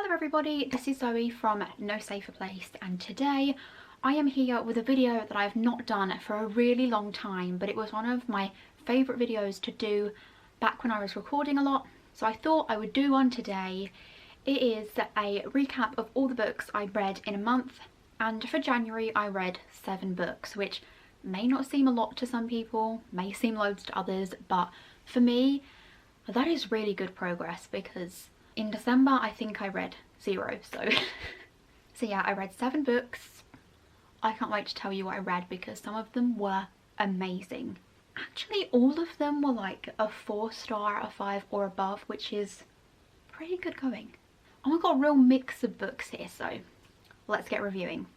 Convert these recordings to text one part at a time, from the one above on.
Hello everybody, this is Zoe from No Safer Place, and today I am here with a video that I have not done for a really long time, but it was one of my favourite videos to do back when I was recording a lot, so I thought I would do one today. It is a recap of all the books I read in a month, and for January I read 7 books, which may not seem a lot to some people, may seem loads to others, but for me that is really good progress because in December I think I read 0, so yeah, I read 7 books. I can't wait to tell you what I read because some of them were amazing. Actually all of them were like a 4-star, a 5 or above, which is pretty good going. And we've got a real mix of books here, so let's get reviewing.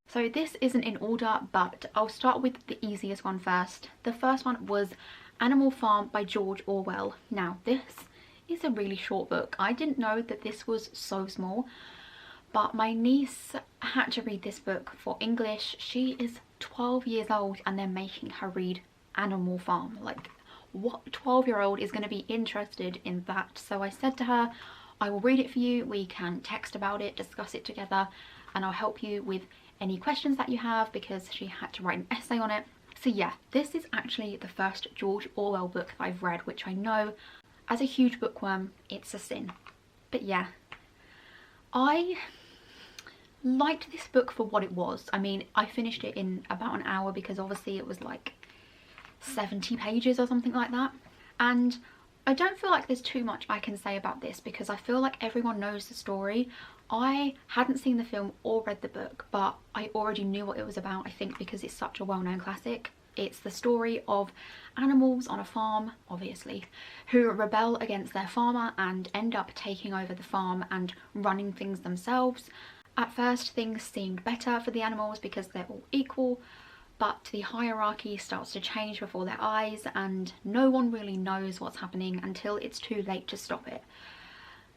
So this isn't in order, but I'll start with the easiest one first. The first one was Animal Farm by George Orwell. Now this is a really short book. I didn't know that this was so small, but my niece had to read this book for English. She is 12 years old and they're making her read Animal Farm. Like, what 12-year-old is going to be interested in that? So I said to her, I will read it for you, we can text about it, discuss it together, and I'll help you with any questions that you have, because she had to write an essay on it. So yeah, this is actually the first George Orwell book that I've read, which I know as a huge bookworm it's a sin. But yeah, I liked this book for what it was. I mean, I finished it in about an hour because obviously it was like 70 pages or something like that, and I don't feel like there's too much I can say about this because I feel like everyone knows the story. I hadn't seen the film or read the book, but I already knew what it was about, I think because it's such a well-known classic. It's the story of animals on a farm, obviously, who rebel against their farmer and end up taking over the farm and running things themselves. At first things seemed better for the animals because they're all equal, but the hierarchy starts to change before their eyes and no one really knows what's happening until it's too late to stop it.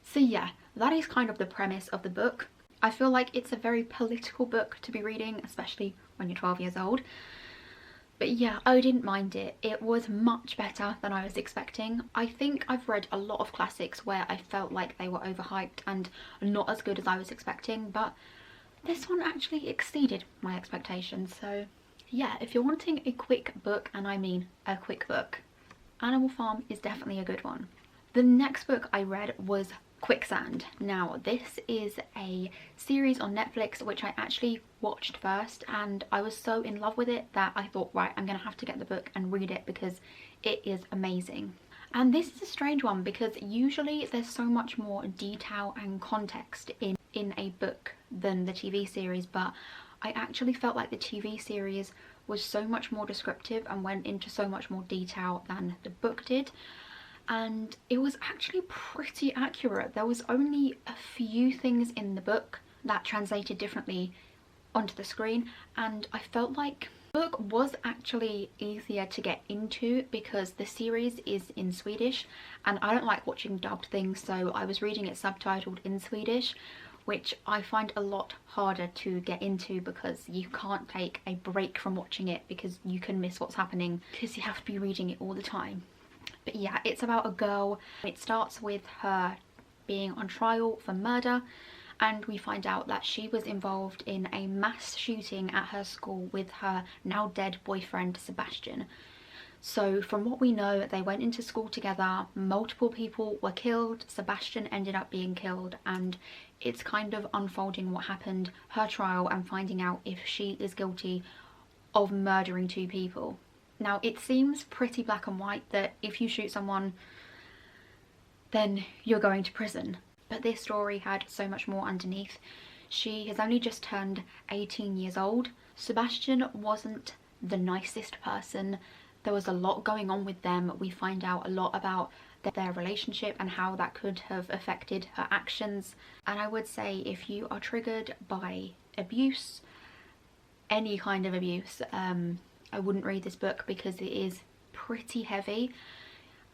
So yeah, that is kind of the premise of the book. I feel like it's a very political book to be reading, especially when you're 12 years old. But yeah, I didn't mind it. It was much better than I was expecting. I think I've read a lot of classics where I felt like they were overhyped and not as good as I was expecting, but this one actually exceeded my expectations. So yeah, if you're wanting a quick book, and I mean a quick book, Animal Farm is definitely a good one. The next book I read was Quicksand. Now this is a series on Netflix which I actually watched first, and I was so in love with it that I thought, right, I'm gonna have to get the book and read it because it is amazing. And this is a strange one because usually there's so much more detail and context in a book than the TV series, but I actually felt like the TV series was so much more descriptive and went into so much more detail than the book did. And it was actually pretty accurate. There was only a few things in the book that translated differently onto the screen, and I felt like the book was actually easier to get into because the series is in Swedish and I don't like watching dubbed things, so I was reading it subtitled in Swedish, which I find a lot harder to get into because you can't take a break from watching it because you can miss what's happening because you have to be reading it all the time. But yeah, it's about a girl. It starts with her being on trial for murder, and we find out that she was involved in a mass shooting at her school with her now dead boyfriend Sebastian. So from what we know, they went into school together, multiple people were killed, Sebastian ended up being killed, and it's kind of unfolding what happened, her trial, and finding out if she is guilty of murdering 2 people. Now it seems pretty black and white that if you shoot someone then you're going to prison, but this story had so much more underneath. She has only just turned 18 years old. Sebastian wasn't the nicest person. There was a lot going on with them. We find out a lot about their relationship and how that could have affected her actions. And I would say if you are triggered by abuse, any kind of abuse, I wouldn't read this book because it is pretty heavy,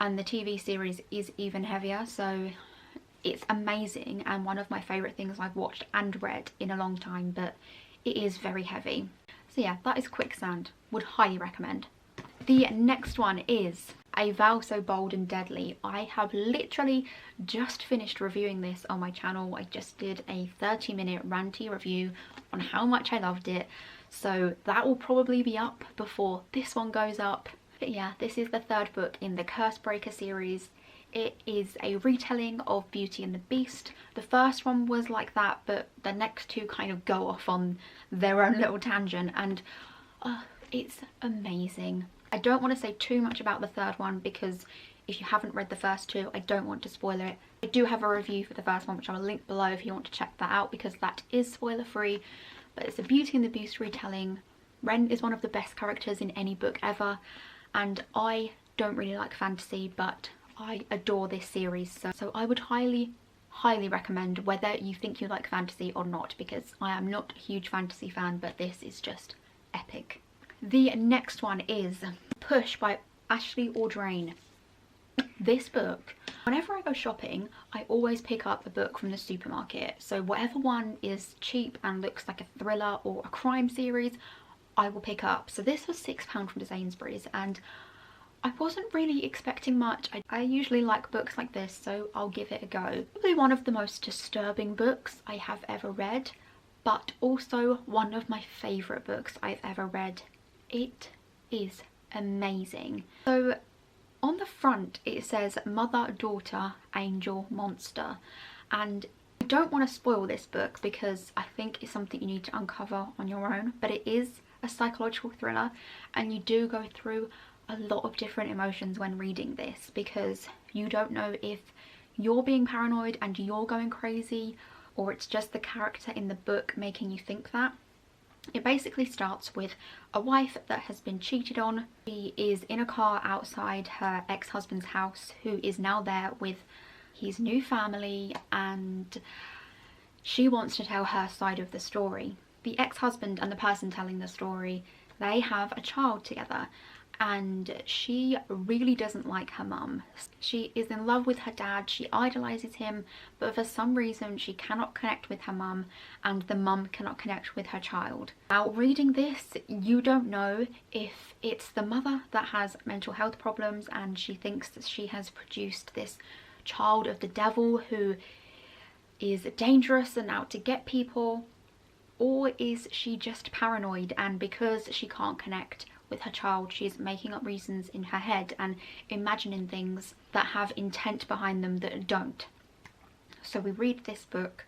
and the TV series is even heavier, so it's amazing and one of my favourite things I've watched and read in a long time, but it is very heavy. So yeah, that is Quicksand. Would highly recommend. The next one is A Vow So Bold and Deadly. I have literally just finished reviewing this on my channel. I just did a 30-minute ranty review on how much I loved it, so that will probably be up before this one goes up. But yeah, this is the third book in the Cursebreaker series. It is a retelling of Beauty and the Beast. The first one was like that, but the next two kind of go off on their own little tangent, and it's amazing. I don't want to say too much about the third one because if you haven't read the first two, I don't want to spoil it. I do have a review for the first one, which I will link below if you want to check that out, because that is spoiler free. But it's a Beauty and the Beast retelling. Ren is one of the best characters in any book ever, and I don't really like fantasy, but I adore this series, so I would highly recommend, whether you think you like fantasy or not, because I am not a huge fantasy fan, but this is just epic. The next one is Push by Ashley Audrain. This book, whenever I go shopping, I always pick up a book from the supermarket. So whatever one is cheap and looks like a thriller or a crime series, I will pick up. So this was £6 from Sainsbury's, and I wasn't really expecting much. I usually like books like this, so I'll give it a go. Probably one of the most disturbing books I have ever read, but also one of my favourite books I've ever read. It is amazing. So on the front it says Mother, Daughter, Angel, Monster, and I don't want to spoil this book because I think it's something you need to uncover on your own, but it is a psychological thriller, and you do go through a lot of different emotions when reading this, because you don't know if you're being paranoid and you're going crazy, or it's just the character in the book making you think that. It basically starts with a wife that has been cheated on. She is in a car outside her ex-husband's house, who is now there with his new family, and she wants to tell her side of the story. The ex-husband and the person telling the story, they have a child together, and she really doesn't like her mum. She is in love with her dad, she idolises him, but for some reason she cannot connect with her mum, and the mum cannot connect with her child. Now, reading this, you don't know if it's the mother that has mental health problems and she thinks that she has produced this child of the devil who is dangerous and out to get people, or is she just paranoid, and because she can't connect with her child, she's making up reasons in her head and imagining things that have intent behind them that don't. So we read this book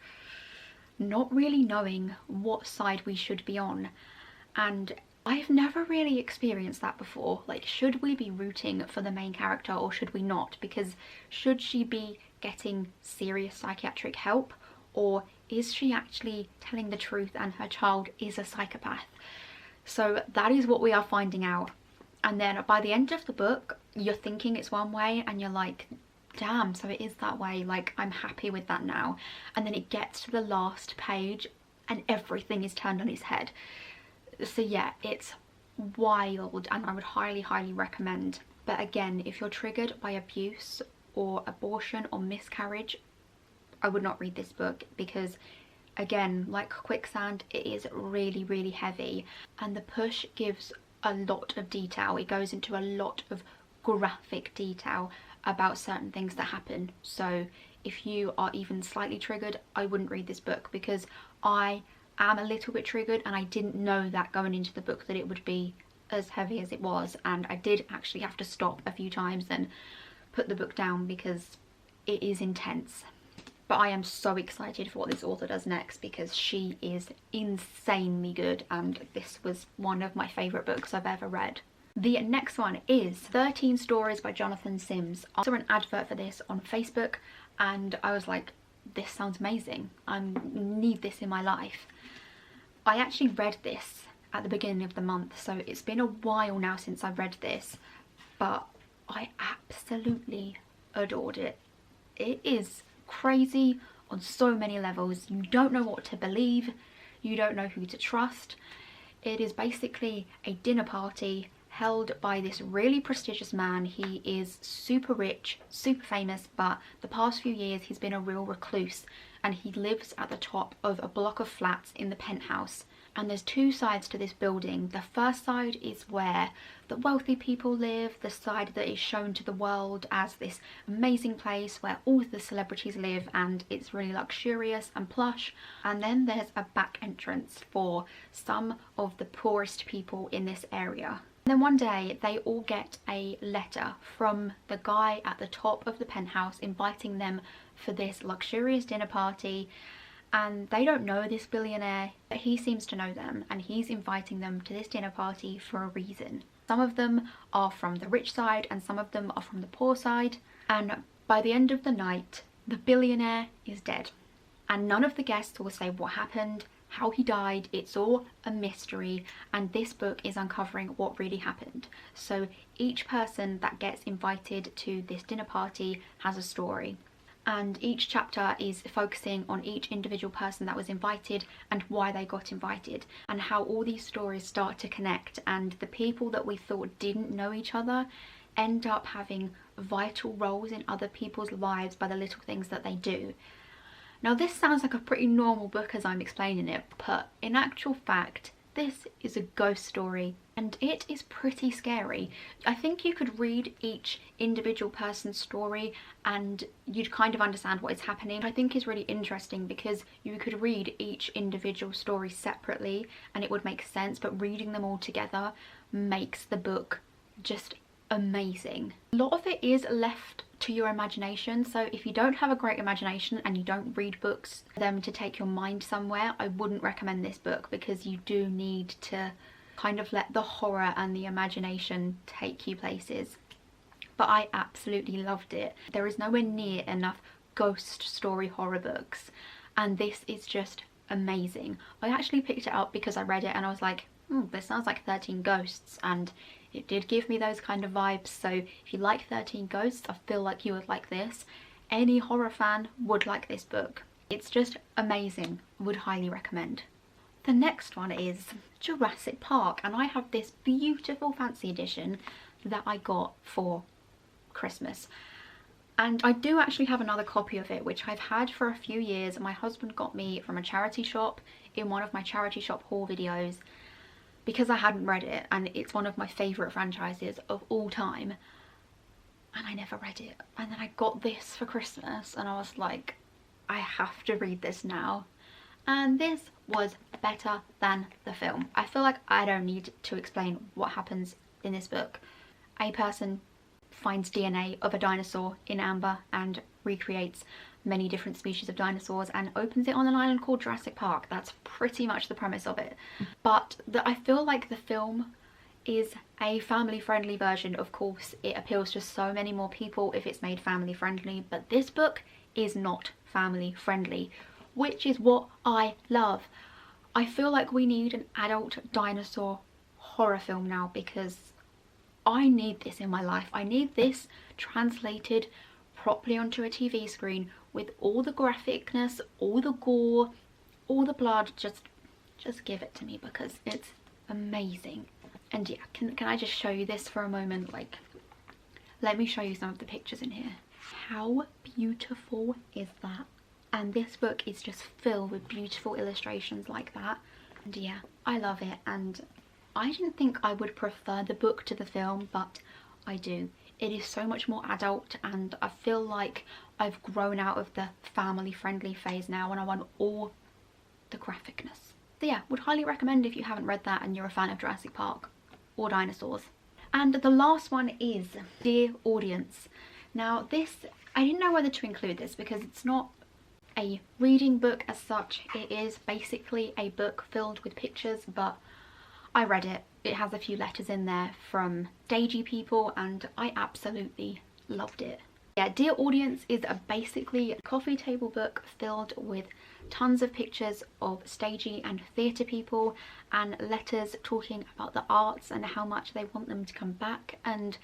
not really knowing what side we should be on, and I've never really experienced that before. Like, should we be rooting for the main character or should we not? Because should she be getting serious psychiatric help, or is she actually telling the truth and her child is a psychopath? So that is what we are finding out. And then by the end of the book, you're thinking it's one way and you're like, damn, so it is that way. Like, I'm happy with that now. And then it gets to the last page and everything is turned on its head. So yeah, it's wild, and I would highly recommend. But again, if you're triggered by abuse or abortion or miscarriage, I would not read this book, because again, like Quicksand, it is really heavy, and the Push gives a lot of detail. It goes into a lot of graphic detail about certain things that happen. So if you are even slightly triggered, I wouldn't read this book, because I am a little bit triggered and I didn't know that going into the book that it would be as heavy as it was, and I did actually have to stop a few times and put the book down because it is intense. But I am so excited for what this author does next, because she is insanely good, and this was one of my favourite books I've ever read. The next one is 13 Stories by Jonathan Sims. I saw an advert for this on Facebook and I was like, this sounds amazing. I need this in my life. I actually read this at the beginning of the month, so it's been a while now since I read this, but I absolutely adored it. It is crazy on so many levels. You don't know what to believe, you don't know who to trust. It is basically a dinner party held by this really prestigious man. He is super rich, super famous, but the past few years he's been a real recluse, and he lives at the top of a block of flats in the penthouse, And there's two sides to this building. The first side is where the wealthy people live, the side that is shown to the world as this amazing place where all the celebrities live and it's really luxurious and plush. And then there's a back entrance for some of the poorest people in this area. And then one day they all get a letter from the guy at the top of the penthouse inviting them for this luxurious dinner party. And they don't know this billionaire, but he seems to know them, and he's inviting them to this dinner party for a reason. Some of them are from the rich side and some of them are from the poor side, and by the end of the night the billionaire is dead and none of the guests will say what happened, how he died. It's all a mystery, and this book is uncovering what really happened. So each person that gets invited to this dinner party has a story, and each chapter is focusing on each individual person that was invited and why they got invited, and how all these stories start to connect, and the people that we thought didn't know each other end up having vital roles in other people's lives by the little things that they do. Now this sounds like a pretty normal book as I'm explaining it, but in actual fact this is a ghost story and it is pretty scary. I think you could read each individual person's story and you'd kind of understand what is happening. I think is really interesting because you could read each individual story separately and it would make sense, but reading them all together makes the book just amazing. A lot of it is left to your imagination, so if you don't have a great imagination and you don't read books for them to take your mind somewhere, I wouldn't recommend this book, because you do need to kind of let the horror and the imagination take you places. But I absolutely loved it. There is nowhere near enough ghost story horror books, and this is just amazing. I actually picked it up because I read it and I was like, this sounds like 13 Ghosts, and it did give me those kind of vibes. So if you like 13 Ghosts, I feel like you would like this. Any horror fan would like this book. It's just amazing. Would highly recommend. The next one is Jurassic Park, and I have this beautiful fancy edition that I got for Christmas. And I do actually have another copy of it, which I've had for a few years. My husband got me from a charity shop in one of my charity shop haul videos, because I hadn't read it, and it's one of my favourite franchises of all time, and I never read it. And then I got this for Christmas and I was like, I have to read this now. And this was better than the film. I feel like I don't need to explain what happens in this book. A person finds DNA of a dinosaur in amber and recreates many different species of dinosaurs and opens it on an island called Jurassic Park. That's pretty much the premise of it. But I feel like the film is a family friendly version. Of course it appeals to so many more people if it's made family friendly, but this book is not family friendly, which is what I love. I feel like we need an adult dinosaur horror film now, because I need this in my life. I need this translated properly onto a TV screen with all the graphicness, all the gore, all the blood. Just give it to me, because it's amazing. And yeah, can I just show you this for a moment? Like, let me show you some of the pictures in here. How beautiful is that? And this book is just filled with beautiful illustrations like that. And yeah, I love it. And I didn't think I would prefer the book to the film, but I do. It is so much more adult, and I feel like I've grown out of the family friendly phase now and I want all the graphicness. So yeah, would highly recommend if you haven't read that and you're a fan of Jurassic Park or dinosaurs. And the last one is Dear Audience. Now this, I didn't know whether to include this because it's not a reading book as such. It is basically a book filled with pictures, but I read it. It has a few letters in there from stagey people and I absolutely loved it. Yeah, Dear Audience is basically a coffee table book filled with tons of pictures of stagey and theatre people and letters talking about the arts and how much they want them to come back and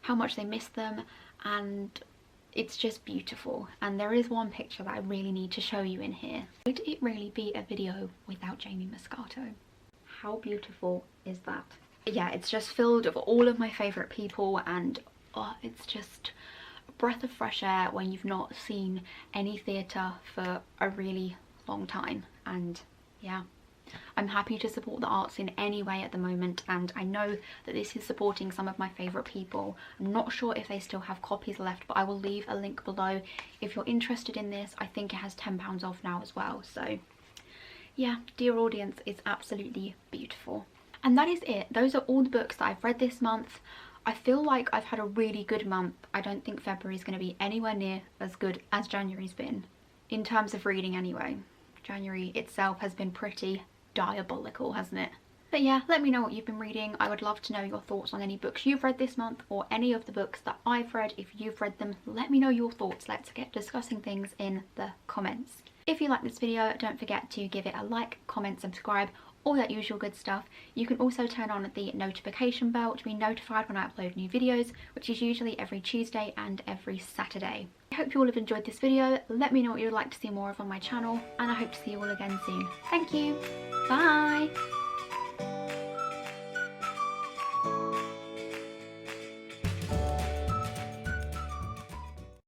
how much they miss them, and it's just beautiful. And there is one picture that I really need to show you in here. Would it really be a video without Jamie Moscato? How beautiful is that? Yeah, it's just filled with all of my favourite people, and oh, it's just a breath of fresh air when you've not seen any theatre for a really long time. And yeah, I'm happy to support the arts in any way at the moment, and I know that this is supporting some of my favourite people. I'm not sure if they still have copies left, but I will leave a link below if you're interested in this. I think it has £10 off now as well. So yeah, Dear Audience is absolutely beautiful. And that is it. Those are all the books that I've read this month. I feel like I've had a really good month. I don't think February is going to be anywhere near as good as January's been, in terms of reading anyway. January itself has been pretty diabolical, hasn't it? But yeah, let me know what you've been reading. I would love to know your thoughts on any books you've read this month, or any of the books that I've read. If you've read them, let me know your thoughts. Let's get discussing things in the comments. If you like this video, don't forget to give it a like, comment, subscribe, all that usual good stuff. You can also turn on the notification bell to be notified when I upload new videos, which is usually every Tuesday and every Saturday. I hope you all have enjoyed this video. Let me know what you would like to see more of on my channel, and I hope to see you all again soon. Thank you. Bye.